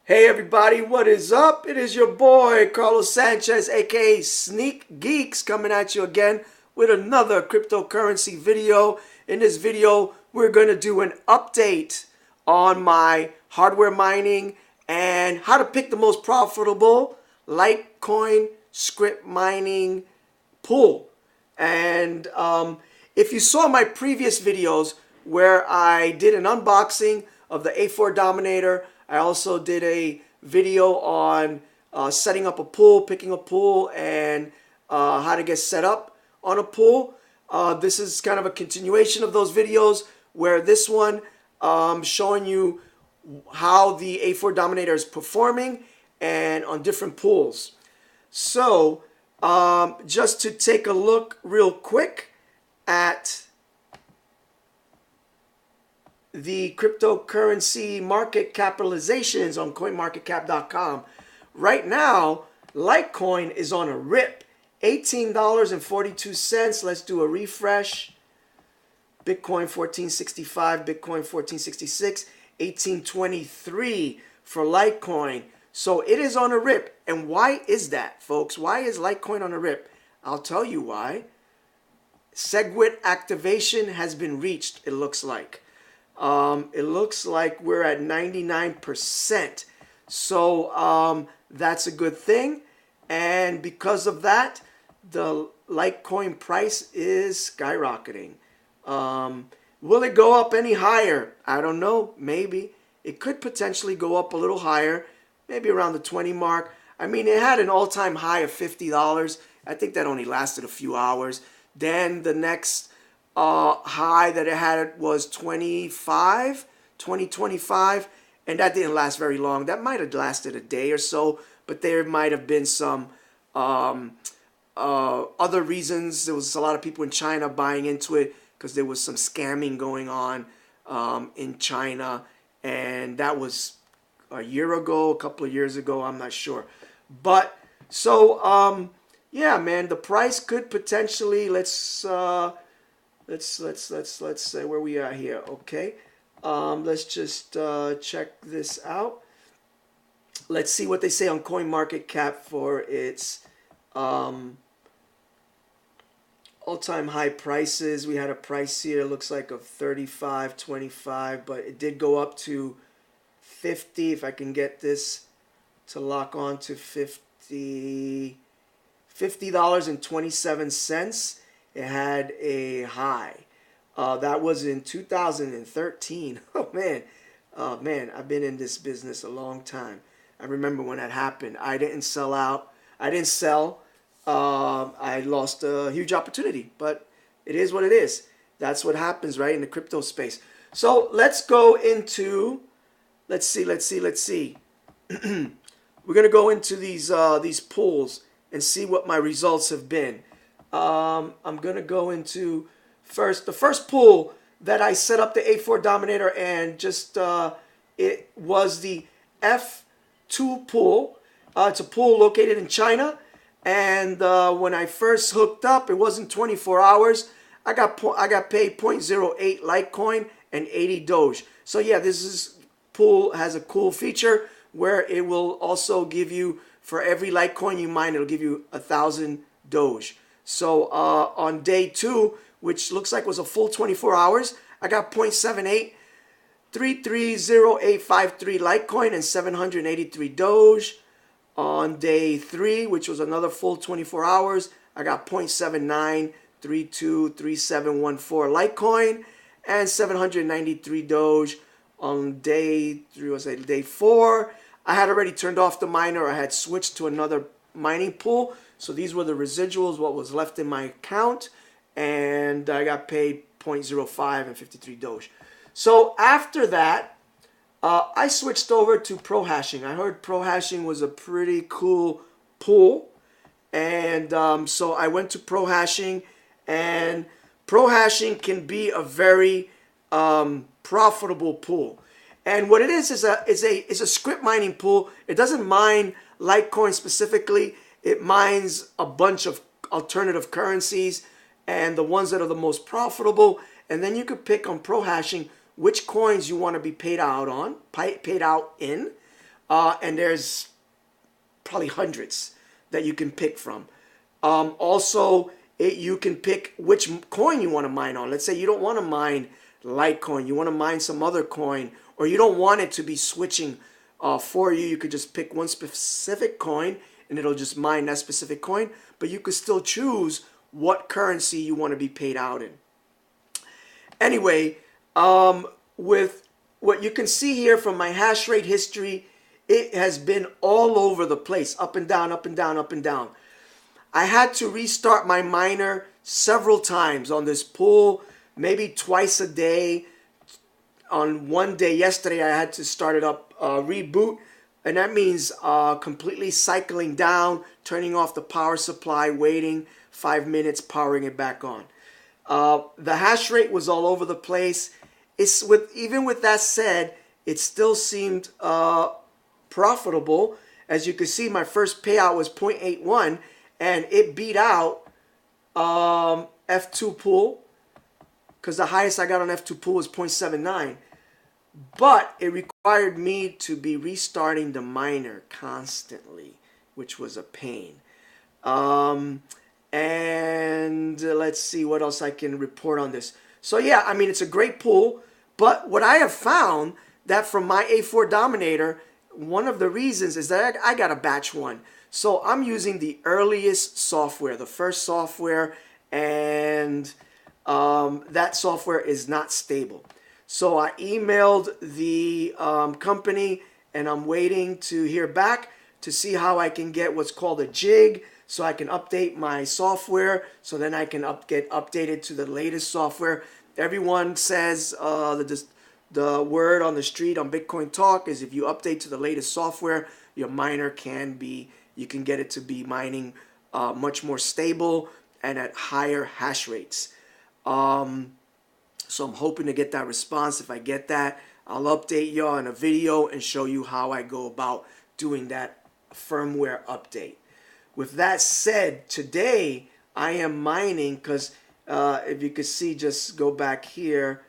Hey everybody, what is up? It is your boy Carlos Sanchez, aka Sneak Geeks, coming at you again with another cryptocurrency video. In this video, we're going to do an update on my hardware mining and how to pick the most profitable Litecoin scrypt mining pool. And if you saw my previous videos where I did an unboxing of the A4 Dominator, I also did a video on setting up a pool, picking a pool, and how to get set up on a pool. This is kind of a continuation of those videos, where this one showing you how the A4 Dominator is performing and on different pools. So just to take a look real quick at the cryptocurrency market capitalizations on coinmarketcap.com. Right now, Litecoin is on a rip, $18.42. Let's do a refresh. Bitcoin 1465, Bitcoin 1466, 1823 for Litecoin. So it is on a rip. And why is that, folks? Why is Litecoin on a rip? I'll tell you why. SegWit activation has been reached, it looks like. It looks like we're at 99%. So that's a good thing. And because of that, the Litecoin price is skyrocketing. Will it go up any higher? I don't know. Maybe. It could potentially go up a little higher, maybe around the 20 mark. I mean, it had an all-time high of $50. I think that only lasted a few hours. Then the next high that it had was 2025, and that didn't last very long. That might have lasted a day or so, but there might have been some other reasons. There was a lot of people in China buying into it because there was some scamming going on in China, and that was a year ago, a couple of years ago, I'm not sure. But so yeah, man, the price could potentially, let's say where we are here. Okay, let's just check this out. Let's see what they say on CoinMarketCap for its all-time high prices. We had a price here, looks like of 35.25, but it did go up to 50. If I can get this to lock on to $50.27. It had a high. That was in 2013. Oh man, I've been in this business a long time. I remember when that happened. I didn't sell out. I didn't sell. I lost a huge opportunity, but it is what it is. That's what happens, right, in the crypto space. So let's go into, let's see. We're gonna go into these pools and see what my results have been. I'm gonna go into the first pool that I set up the A4 Dominator, and just it was the F2 pool. It's a pool located in China, and when I first hooked up, it wasn't 24 hours. I got paid 0.08 Litecoin and 80 Doge. So yeah, this pool has a cool feature where it will also give you, for every Litecoin you mine, it'll give you 1,000 Doge. So on day 2, which looks like was a full 24 hours, I got 0.78, 330853 Litecoin and 783 Doge. On day 3, which was another full 24 hours, I got 0.79, 323714 Litecoin and 793 Doge. On day 3, was it day 4? I had already turned off the miner. I had switched to another mining pool. So these were the residuals, what was left in my account. And I got paid 0.05 and 53 Doge. So after that, I switched over to pro hashing. I heard pro hashing was a pretty cool pool. And so I went to pro hashing. And pro hashing can be a very profitable pool. And what it is a scrypt mining pool. It doesn't mine Litecoin specifically. It mines a bunch of alternative currencies and the ones that are the most profitable. And then you could pick on pro hashing which coins you want to be paid out in. and there's probably hundreds that you can pick from. Also, you can pick which coin you want to mine on. Let's say you don't want to mine Litecoin, you want to mine some other coin, or you don't want it to be switching for you. You could just pick one specific coin and it'll just mine that specific coin, but you could still choose what currency you want to be paid out in. Anyway, with what you can see here from my hash rate history, it has been all over the place, up and down, up and down, up and down. I had to restart my miner several times on this pool, maybe twice a day. On one day yesterday, I had to start it up, reboot, and that means completely cycling down, turning off the power supply, waiting 5 minutes, powering it back on. The hash rate was all over the place. Even with that said, it still seemed profitable. As you can see, my first payout was 0.81, and it beat out F2 pool, because the highest I got on F2 pool was 0.79. But it required me to be restarting the miner constantly, which was a pain. And let's see what else I can report on this. So yeah, I mean, it's a great pool. But what I have found that from my A4 Dominator, one of the reasons is that I got a batch one. So I'm using the earliest software, the first software, and that software is not stable. So I emailed the company, and I'm waiting to hear back to see how I can get what's called a jig, so I can update my software, so then I can get updated to the latest software. Everyone says the word on the street on Bitcoin Talk is if you update to the latest software, your miner you can get it to be mining much more stable and at higher hash rates. So I'm hoping to get that response. If I get that, I'll update y'all in a video and show you how I go about doing that firmware update. With that said, today I am mining because if you could see, just go back here.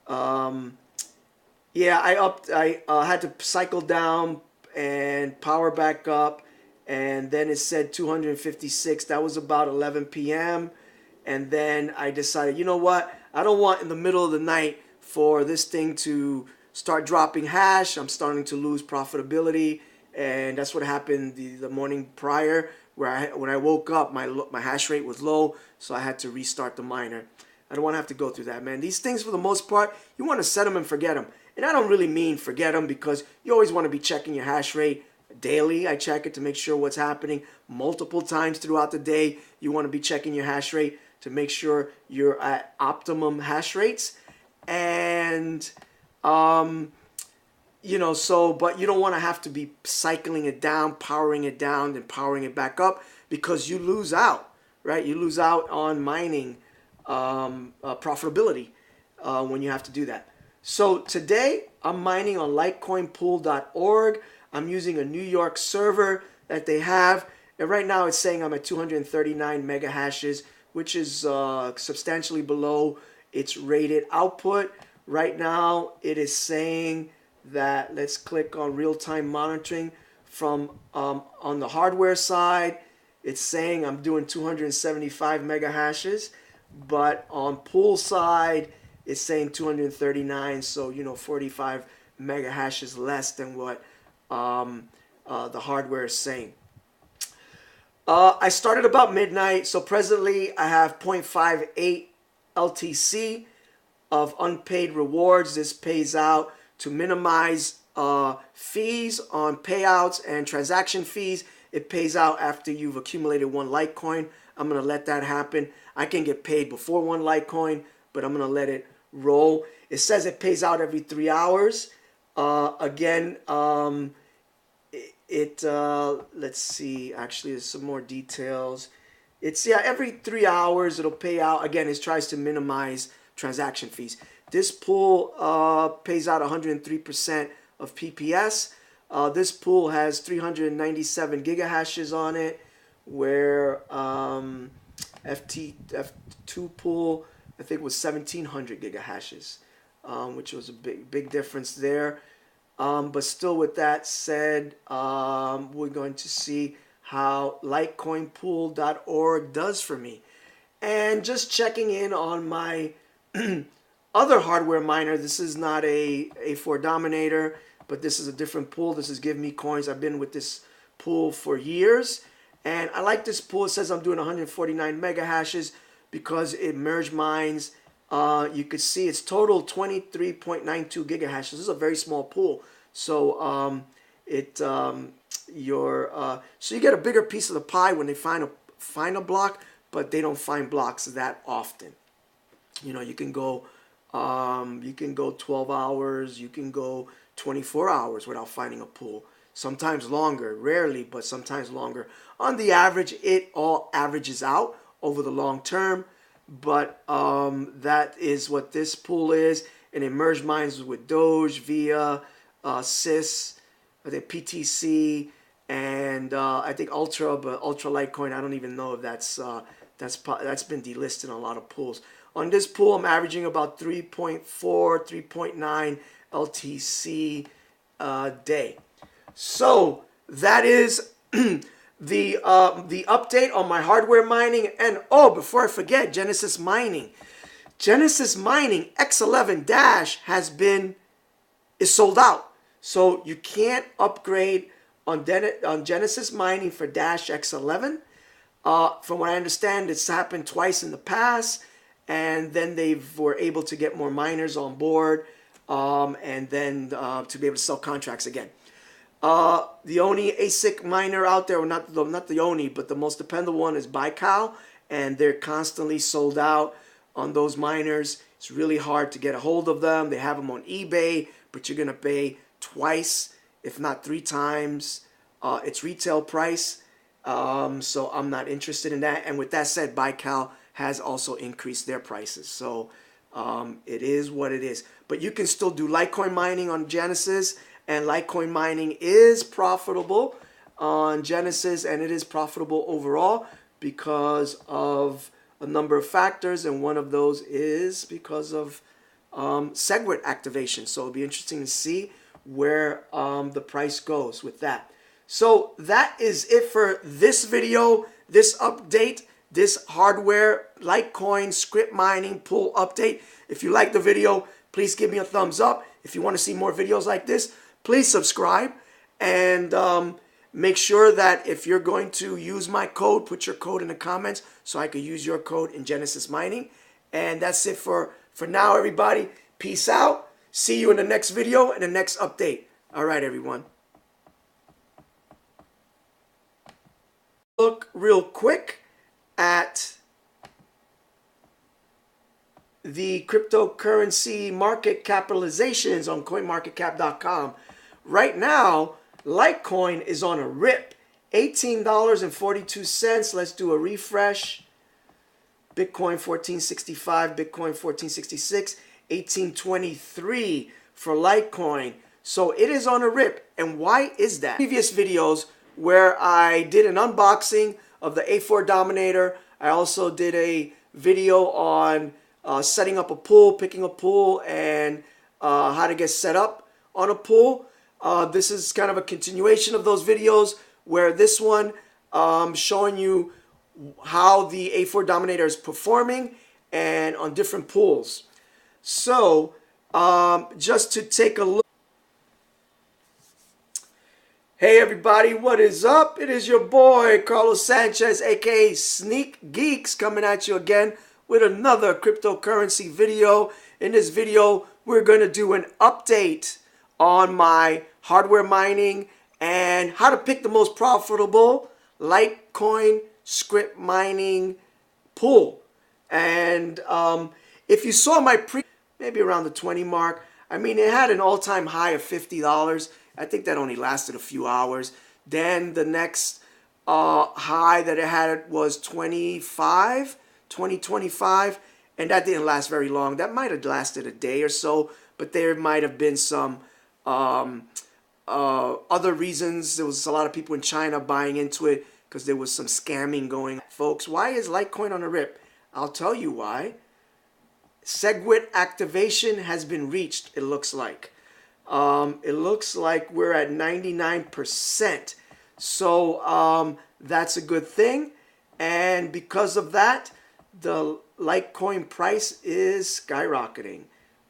Yeah, I had to cycle down and power back up, and then it said 256. That was about 11 p.m. And then I decided, you know what? I don't want in the middle of the night for this thing to start dropping hash. I'm starting to lose profitability, and that's what happened the morning prior, where when I woke up, my hash rate was low, so I had to restart the miner. I don't want to have to go through that, man. These things, for the most part, you want to set them and forget them. And I don't really mean forget them, because you always want to be checking your hash rate daily. I check it to make sure what's happening multiple times throughout the day. You want to be checking your hash rate to make sure you're at optimum hash rates. And, you know, but you don't want to have to be cycling it down, powering it down, and powering it back up, because you lose out, right? You lose out on mining profitability when you have to do that. So today I'm mining on litecoinpool.org. I'm using a New York server that they have, and right now it's saying I'm at 239 mega hashes, which is substantially below its rated output. Right now it is saying that, let's click on real-time monitoring from on the hardware side. It's saying I'm doing 275 mega hashes, but on pool side it's saying 239, so 45 mega hashes less than what the hardware is saying. I started about midnight, so presently I have 0.58 LTC of unpaid rewards. This pays out to minimize fees on payouts and transaction fees. It pays out after you've accumulated one Litecoin. I'm going to let that happen. I can get paid before one Litecoin, but I'm going to let it roll. It says it pays out every 3 hours. Again, let's see, actually there's some more details. It's, yeah, every 3 hours it'll pay out. Again, it tries to minimize transaction fees. This pool pays out 103% of PPS. This pool has 397 gigahashes on it, where F2 pool, I think, was 1700 gigahashes, which was a big difference there. But still, with that said, we're going to see how litecoinpool.org does for me. And just checking in on my other hardware miner. This is not a A4 Dominator, but this is a different pool. This is giving me coins. I've been with this pool for years. And I like this pool. It says I'm doing 149 mega hashes because it merge mines. You could see it's total 23.92 gigahashes. This is a very small pool. So so you get a bigger piece of the pie when they find a block, but they don't find blocks that often. You know, you can go 12 hours, you can go 24 hours without finding a pool. Sometimes longer, rarely, but sometimes longer. On the average, it all averages out over the long term. But that is what this pool is. And it merged mines with Doge, Via, Sys, I think PTC, and I think Ultra, but Ultra Litecoin, I don't even know if that's been delisted in a lot of pools. On this pool, I'm averaging about 3.4, 3.9 LTC a day. So that is the update on my hardware mining. And oh, before I forget, Genesis Mining. Genesis Mining X11 Dash is sold out. So you can't upgrade on Genesis Mining for Dash X11. From what I understand, it's happened twice in the past, and then they were able to get more miners on board, and then to be able to sell contracts again. The only ASIC miner out there, or not the only, but the most dependable one is Baikal, and they're constantly sold out on those miners. It's really hard to get a hold of them. They have them on eBay, but you're going to pay twice, if not 3 times, its retail price. So I'm not interested in that. And with that said, Baikal has also increased their prices. So it is what it is. But you can still do Litecoin mining on Genesis, and Litecoin mining is profitable on Genesis, and it is profitable overall because of a number of factors, and one of those is because of SegWit activation. So it'll be interesting to see where the price goes with that. So that is it for this video, this update, this hardware Litecoin scrypt mining pool update. If you like the video, please give me a thumbs up. If you want to see more videos like this, please subscribe, and make sure that if you're going to use my code, put your code in the comments so I could use your code in Genesis Mining. And that's it for now, everybody. Peace out. See you in the next video and the next update. All right, everyone. Look real quick at the cryptocurrency market capitalizations on coinmarketcap.com. Right now, Litecoin is on a rip, $18.42. Let's do a refresh. Bitcoin 1465, Bitcoin 1466, 1823 for Litecoin. So it is on a rip. And why is that? Previous videos where I did an unboxing of the A4 Dominator. I also did a video on setting up a pool, picking a pool, and how to get set up on a pool. This is kind of a continuation of those videos, where this one showing you how the A4 Dominator is performing and on different pools. So just to take a look. Hey everybody, what is up? It is your boy Carlos Sanchez, aka Sneak Geeks, coming at you again with another cryptocurrency video. In this video, we're going to do an update on my hardware mining and how to pick the most profitable Litecoin scrypt mining pool. And if you saw my maybe around the 20 mark, I mean, it had an all-time high of $50. I think that only lasted a few hours. Then the next high that it had was 2025, and that didn't last very long. That might have lasted a day or so, but there might have been some other reasons. There was a lot of people in China buying into it because there was some scamming going on. Folks, why is Litecoin on a rip? I'll tell you why. SegWit activation has been reached, it looks like. It looks like we're at 99%. So that's a good thing. And because of that, the Litecoin price is skyrocketing.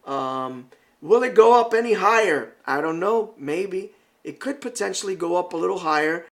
Will it go up any higher? I don't know. Maybe. It could potentially go up a little higher.